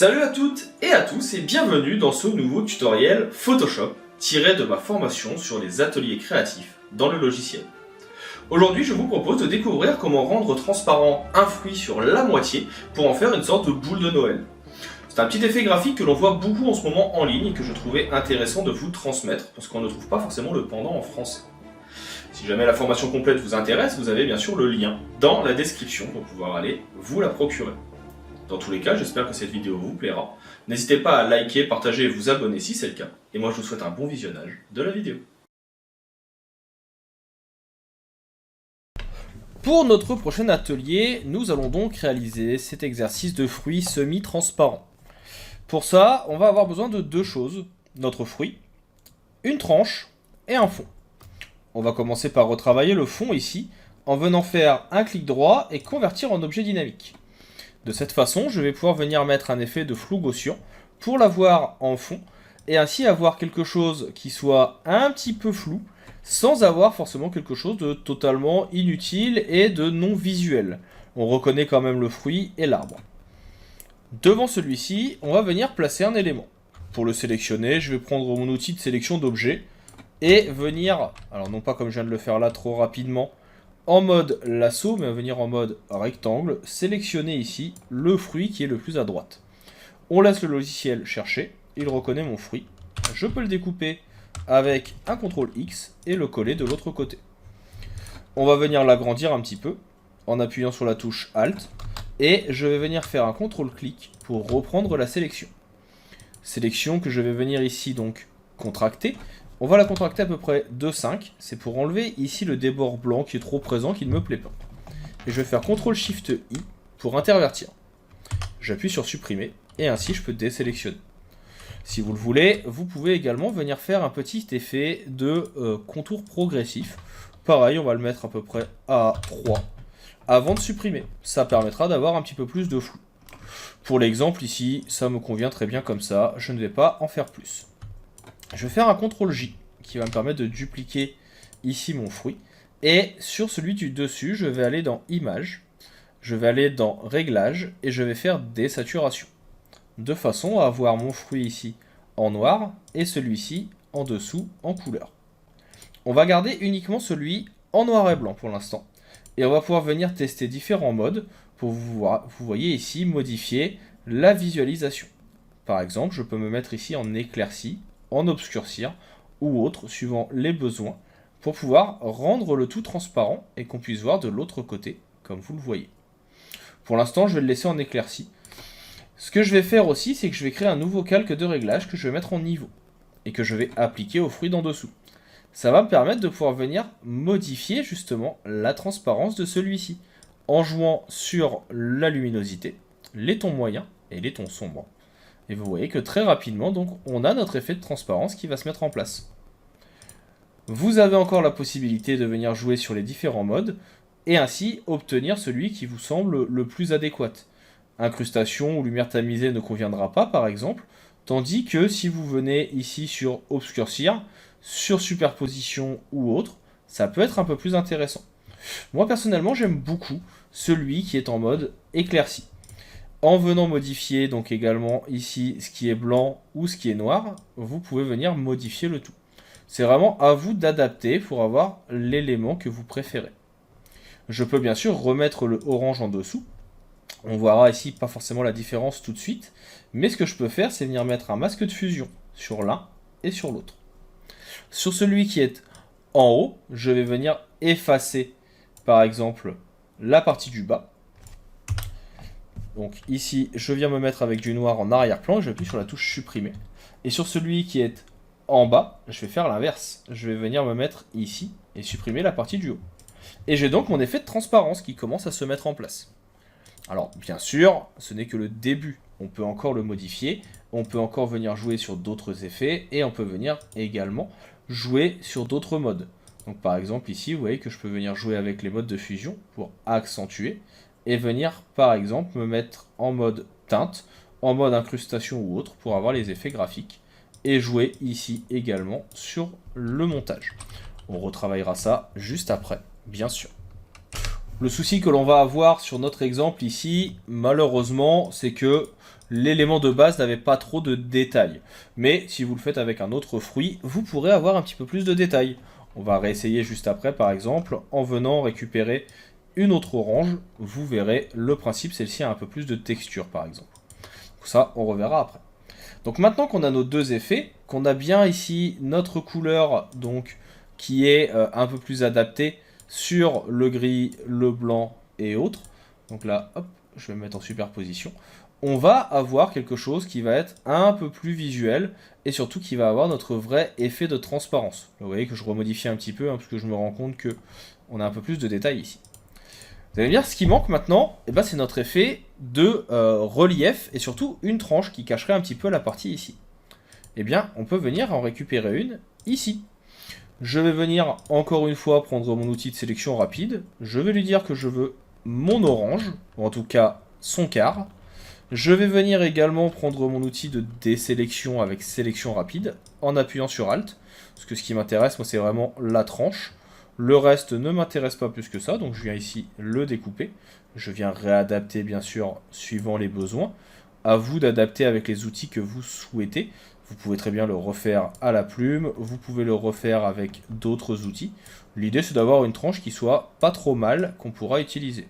Salut à toutes et à tous et bienvenue dans ce nouveau tutoriel Photoshop tiré de ma formation sur les ateliers créatifs dans le logiciel. Aujourd'hui je vous propose de découvrir comment rendre transparent un fruit sur la moitié pour en faire une sorte de boule de Noël. C'est un petit effet graphique que l'on voit beaucoup en ce moment en ligne et que je trouvais intéressant de vous transmettre parce qu'on ne trouve pas forcément le pendant en français. Si jamais la formation complète vous intéresse, vous avez bien sûr le lien dans la description pour pouvoir aller vous la procurer. Dans tous les cas, j'espère que cette vidéo vous plaira. N'hésitez pas à liker, partager et vous abonner si c'est le cas. Et moi, je vous souhaite un bon visionnage de la vidéo. Pour notre prochain atelier, nous allons donc réaliser cet exercice de fruits semi-transparents. Pour ça, on va avoir besoin de deux choses. Notre fruit, une tranche et un fond. On va commencer par retravailler le fond ici, en venant faire un clic droit et convertir en objet dynamique. De cette façon, je vais pouvoir venir mettre un effet de flou gaussien pour l'avoir en fond et ainsi avoir quelque chose qui soit un petit peu flou sans avoir forcément quelque chose de totalement inutile et de non visuel. On reconnaît quand même le fruit et l'arbre. Devant celui-ci, on va venir placer un élément. Pour le sélectionner, je vais prendre mon outil de sélection d'objets et venir, alors non pas comme je viens de le faire là trop rapidement, en mode lasso, mais venir en mode rectangle, sélectionner ici le fruit qui est le plus à droite. On laisse le logiciel chercher, il reconnaît mon fruit. Je peux le découper avec un CTRL X et le coller de l'autre côté. On va venir l'agrandir un petit peu en appuyant sur la touche Alt et je vais venir faire un CTRL clic pour reprendre la sélection. Sélection que je vais venir ici donc contracter. On va la contracter à peu près de 5, c'est pour enlever ici le débord blanc qui est trop présent, qui ne me plaît pas. Et je vais faire CTRL-SHIFT-I pour intervertir. J'appuie sur supprimer, et ainsi je peux désélectionner. Si vous le voulez, vous pouvez également venir faire un petit effet de contour progressif. Pareil, on va le mettre à peu près à 3, avant de supprimer. Ça permettra d'avoir un petit peu plus de flou. Pour l'exemple ici, ça me convient très bien comme ça, je ne vais pas en faire plus. Je vais faire un CTRL-J qui va me permettre de dupliquer ici mon fruit. Et sur celui du dessus, je vais aller dans Images, je vais aller dans Réglages et je vais faire Désaturation. De façon à avoir mon fruit ici en noir et celui-ci en dessous en couleur. On va garder uniquement celui en noir et blanc pour l'instant. Et on va pouvoir venir tester différents modes pour vous voyez ici modifier la visualisation. Par exemple, je peux me mettre ici en éclairci, en obscurcir ou autre, suivant les besoins, pour pouvoir rendre le tout transparent et qu'on puisse voir de l'autre côté, comme vous le voyez. Pour l'instant, je vais le laisser en éclairci. Ce que je vais faire aussi, c'est que je vais créer un nouveau calque de réglage que je vais mettre en niveau et que je vais appliquer au fruit d'en dessous. Ça va me permettre de pouvoir venir modifier justement la transparence de celui-ci en jouant sur la luminosité, les tons moyens et les tons sombres. Et vous voyez que très rapidement, donc, on a notre effet de transparence qui va se mettre en place. Vous avez encore la possibilité de venir jouer sur les différents modes et ainsi obtenir celui qui vous semble le plus adéquat. Incrustation ou lumière tamisée ne conviendra pas par exemple, tandis que si vous venez ici sur obscurcir, sur superposition ou autre, ça peut être un peu plus intéressant. Moi personnellement j'aime beaucoup celui qui est en mode éclairci. En venant modifier donc également ici ce qui est blanc ou ce qui est noir, vous pouvez venir modifier le tout. C'est vraiment à vous d'adapter pour avoir l'élément que vous préférez. Je peux bien sûr remettre le orange en dessous. On verra ici pas forcément la différence tout de suite, mais ce que je peux faire c'est venir mettre un masque de fusion sur l'un et sur l'autre. Sur celui qui est en haut, je vais venir effacer par exemple la partie du bas. Donc ici, je viens me mettre avec du noir en arrière-plan et j'appuie sur la touche supprimer. Et sur celui qui est en bas, je vais faire l'inverse. Je vais venir me mettre ici et supprimer la partie du haut. Et j'ai donc mon effet de transparence qui commence à se mettre en place. Alors bien sûr, ce n'est que le début. On peut encore le modifier, on peut encore venir jouer sur d'autres effets et on peut venir également jouer sur d'autres modes. Donc par exemple ici, vous voyez que je peux venir jouer avec les modes de fusion pour accentuer. Et venir par exemple me mettre en mode teinte, en mode incrustation ou autre pour avoir les effets graphiques et jouer ici également sur le montage. On retravaillera ça juste après, bien sûr. Le souci que l'on va avoir sur notre exemple ici, malheureusement, c'est que l'élément de base n'avait pas trop de détails. Mais si vous le faites avec un autre fruit, vous pourrez avoir un petit peu plus de détails. On va réessayer juste après, par exemple, en venant récupérer une autre orange. Vous verrez le principe, celle-ci a un peu plus de texture, par exemple. Ça, on reverra après. Donc maintenant qu'on a nos deux effets, qu'on a bien ici notre couleur donc qui est un peu plus adaptée sur le gris, le blanc et autres. Donc là, hop, je vais me mettre en superposition. On va avoir quelque chose qui va être un peu plus visuel et surtout qui va avoir notre vrai effet de transparence. Vous voyez que je remodifie un petit peu parce que je me rends compte que on a un peu plus de détails ici. Vous allez me dire, ce qui manque maintenant, c'est notre effet de relief et surtout une tranche qui cacherait un petit peu la partie ici. On peut venir en récupérer une ici. Je vais venir encore une fois prendre mon outil de sélection rapide. Je vais lui dire que je veux mon orange, ou en tout cas son quart. Je vais venir également prendre mon outil de désélection avec sélection rapide en appuyant sur Alt. Parce que ce qui m'intéresse, moi, c'est vraiment la tranche. Le reste ne m'intéresse pas plus que ça, donc je viens ici le découper. Je viens réadapter, bien sûr, suivant les besoins. À vous d'adapter avec les outils que vous souhaitez. Vous pouvez très bien le refaire à la plume, vous pouvez le refaire avec d'autres outils. L'idée, c'est d'avoir une tranche qui soit pas trop mal, qu'on pourra utiliser.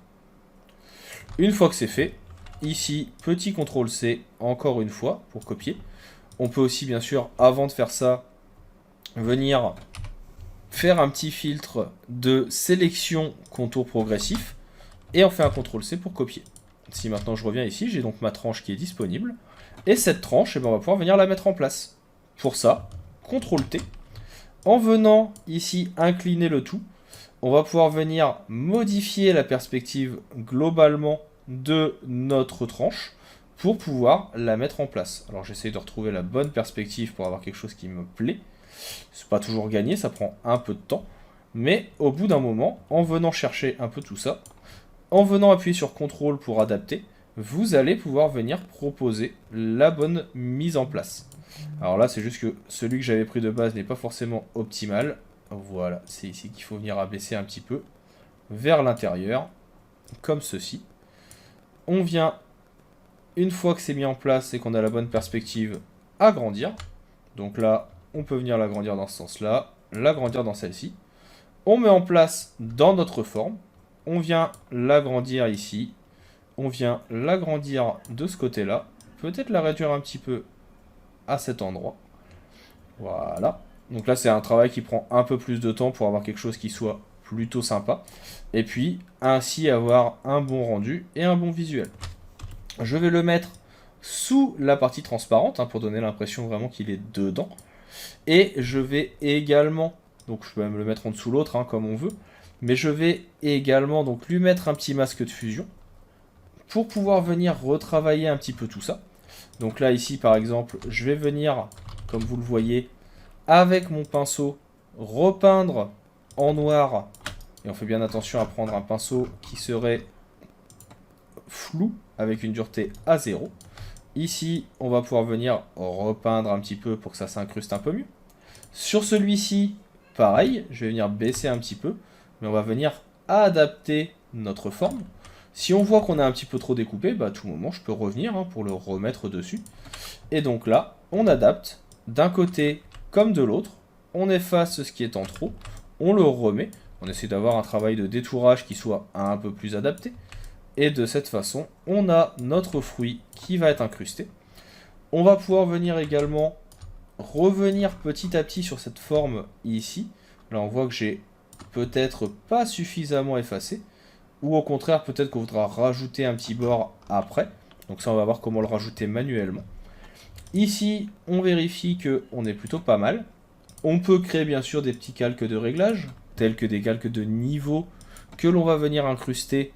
Une fois que c'est fait, ici, petit CTRL-C, encore une fois, pour copier. On peut aussi, bien sûr, avant de faire ça, venir faire un petit filtre de sélection contour progressif. Et on fait un CTRL-C pour copier. Si maintenant je reviens ici, j'ai donc ma tranche qui est disponible. Et cette tranche, on va pouvoir venir la mettre en place. Pour ça, CTRL-T. En venant ici incliner le tout, on va pouvoir venir modifier la perspective globalement de notre tranche pour pouvoir la mettre en place. Alors j'essaie de retrouver la bonne perspective pour avoir quelque chose qui me plaît. C'est pas toujours gagné, ça prend un peu de temps. Mais au bout d'un moment, en venant chercher un peu tout ça, en venant appuyer sur CTRL pour adapter, vous allez pouvoir venir proposer la bonne mise en place. Alors là, c'est juste que celui que j'avais pris de base n'est pas forcément optimal. Voilà, c'est ici qu'il faut venir abaisser un petit peu vers l'intérieur, comme ceci. On vient, une fois que c'est mis en place et qu'on a la bonne perspective, agrandir. Donc là, on peut venir l'agrandir dans ce sens-là, l'agrandir dans celle-ci. On met en place dans notre forme. On vient l'agrandir ici. On vient l'agrandir de ce côté-là. Peut-être la réduire un petit peu à cet endroit. Voilà. Donc là, c'est un travail qui prend un peu plus de temps pour avoir quelque chose qui soit plutôt sympa. Et puis, ainsi avoir un bon rendu et un bon visuel. Je vais le mettre sous la partie transparente, pour donner l'impression vraiment qu'il est dedans. Et je vais également, donc je peux même le mettre en dessous l'autre, comme on veut. Mais je vais également donc lui mettre un petit masque de fusion pour pouvoir venir retravailler un petit peu tout ça. Donc là, ici, par exemple, je vais venir, comme vous le voyez, avec mon pinceau, repeindre en noir. Et on fait bien attention à prendre un pinceau qui serait flou, avec une dureté à 0. Ici, on va pouvoir venir repeindre un petit peu pour que ça s'incruste un peu mieux. Sur celui-ci, pareil, je vais venir baisser un petit peu, mais on va venir adapter notre forme. Si on voit qu'on a un petit peu trop découpé, à tout moment, je peux revenir pour le remettre dessus. Et donc là, on adapte d'un côté comme de l'autre. On efface ce qui est en trop, on le remet. On essaie d'avoir un travail de détourage qui soit un peu plus adapté. Et de cette façon, on a notre fruit qui va être incrusté. On va pouvoir venir également revenir petit à petit sur cette forme ici. Là, on voit que j'ai peut-être pas suffisamment effacé. Ou au contraire, peut-être qu'on voudra rajouter un petit bord après. Donc ça, on va voir comment le rajouter manuellement. Ici, on vérifie qu'on est plutôt pas mal. On peut créer bien sûr des petits calques de réglage, tels que des calques de niveau, que l'on va venir incruster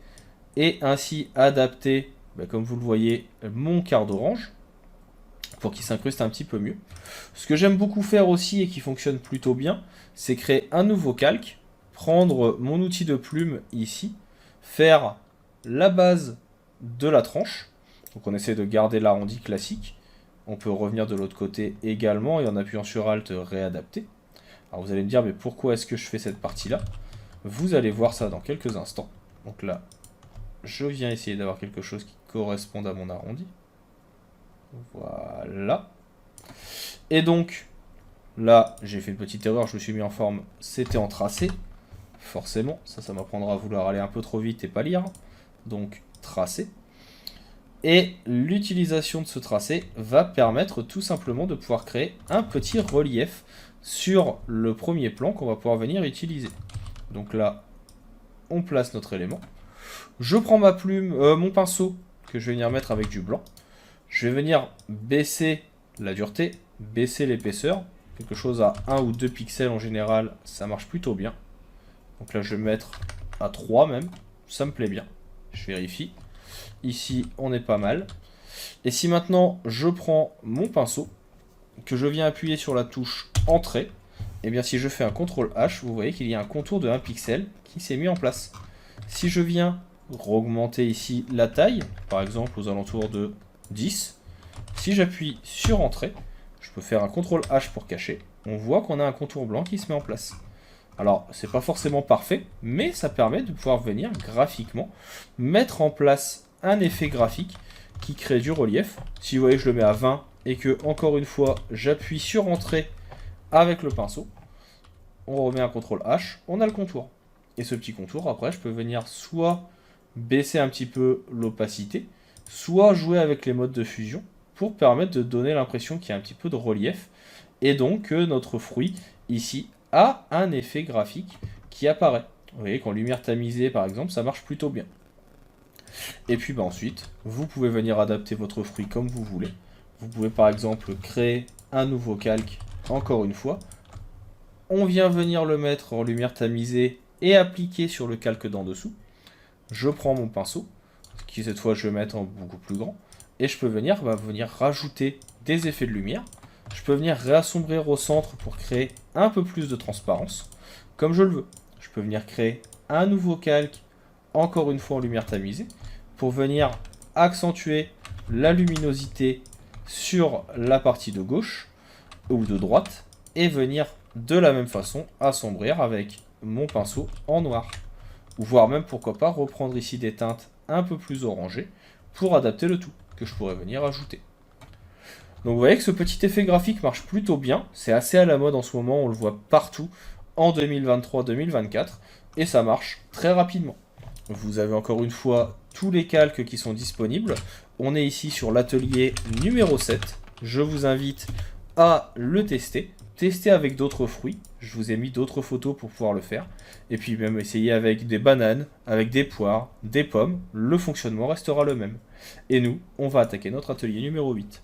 et ainsi adapter, comme vous le voyez, mon quart d'orange, pour qu'il s'incruste un petit peu mieux. Ce que j'aime beaucoup faire aussi et qui fonctionne plutôt bien, c'est créer un nouveau calque, prendre mon outil de plume ici, faire la base de la tranche. Donc on essaie de garder l'arrondi classique. On peut revenir de l'autre côté également et en appuyant sur Alt, réadapter. Alors vous allez me dire, mais pourquoi est-ce que je fais cette partie-là? Vous allez voir ça dans quelques instants. Donc là, je viens essayer d'avoir quelque chose qui corresponde à mon arrondi. Voilà. Et donc, là, j'ai fait une petite erreur, je me suis mis en forme, c'était en tracé. Forcément, ça m'apprendra à vouloir aller un peu trop vite et pas lire. Donc, tracé. Et l'utilisation de ce tracé va permettre tout simplement de pouvoir créer un petit relief sur le premier plan qu'on va pouvoir venir utiliser. Donc là, on place notre élément. Je prends ma plume, mon pinceau, que je vais venir mettre avec du blanc. Je vais venir baisser la dureté, baisser l'épaisseur. Quelque chose à 1 ou 2 pixels en général, ça marche plutôt bien. Donc là, je vais mettre à 3 même, ça me plaît bien. Je vérifie. Ici, on est pas mal. Et si maintenant, je prends mon pinceau, que je viens appuyer sur la touche Entrée, et bien si je fais un CTRL H, vous voyez qu'il y a un contour de 1 pixel qui s'est mis en place. Si je viens augmenter ici la taille, par exemple aux alentours de 10, si j'appuie sur Entrée, je peux faire un CTRL H pour cacher, on voit qu'on a un contour blanc qui se met en place. Alors, c'est pas forcément parfait, mais ça permet de pouvoir venir graphiquement mettre en place un effet graphique qui crée du relief. Si vous voyez, je le mets à 20 et que, encore une fois, j'appuie sur Entrée avec le pinceau, on remet un CTRL H, on a le contour. Et ce petit contour, après, je peux venir soit baisser un petit peu l'opacité, soit jouer avec les modes de fusion pour permettre de donner l'impression qu'il y a un petit peu de relief et donc que notre fruit, ici, a un effet graphique qui apparaît. Vous voyez qu'en lumière tamisée, par exemple, ça marche plutôt bien. Et puis ensuite, vous pouvez venir adapter votre fruit comme vous voulez. Vous pouvez par exemple créer un nouveau calque, encore une fois. On vient venir le mettre en lumière tamisée et appliquer sur le calque d'en dessous. Je prends mon pinceau, qui cette fois je vais mettre en beaucoup plus grand, et je peux venir rajouter des effets de lumière. Je peux venir réassombrir au centre pour créer un peu plus de transparence, comme je le veux. Je peux venir créer un nouveau calque, encore une fois en lumière tamisée, pour venir accentuer la luminosité sur la partie de gauche ou de droite, et venir de la même façon assombrir avec mon pinceau en noir. Ou voire même pourquoi pas reprendre ici des teintes un peu plus orangées pour adapter le tout, que je pourrais venir ajouter. Donc vous voyez que ce petit effet graphique marche plutôt bien, c'est assez à la mode en ce moment, on le voit partout en 2023-2024, et ça marche très rapidement. Vous avez encore une fois tous les calques qui sont disponibles, on est ici sur l'atelier numéro 7, je vous invite à le tester avec d'autres fruits, je vous ai mis d'autres photos pour pouvoir le faire, et puis même essayer avec des bananes, avec des poires, des pommes, le fonctionnement restera le même. Et nous, on va attaquer notre atelier numéro 8.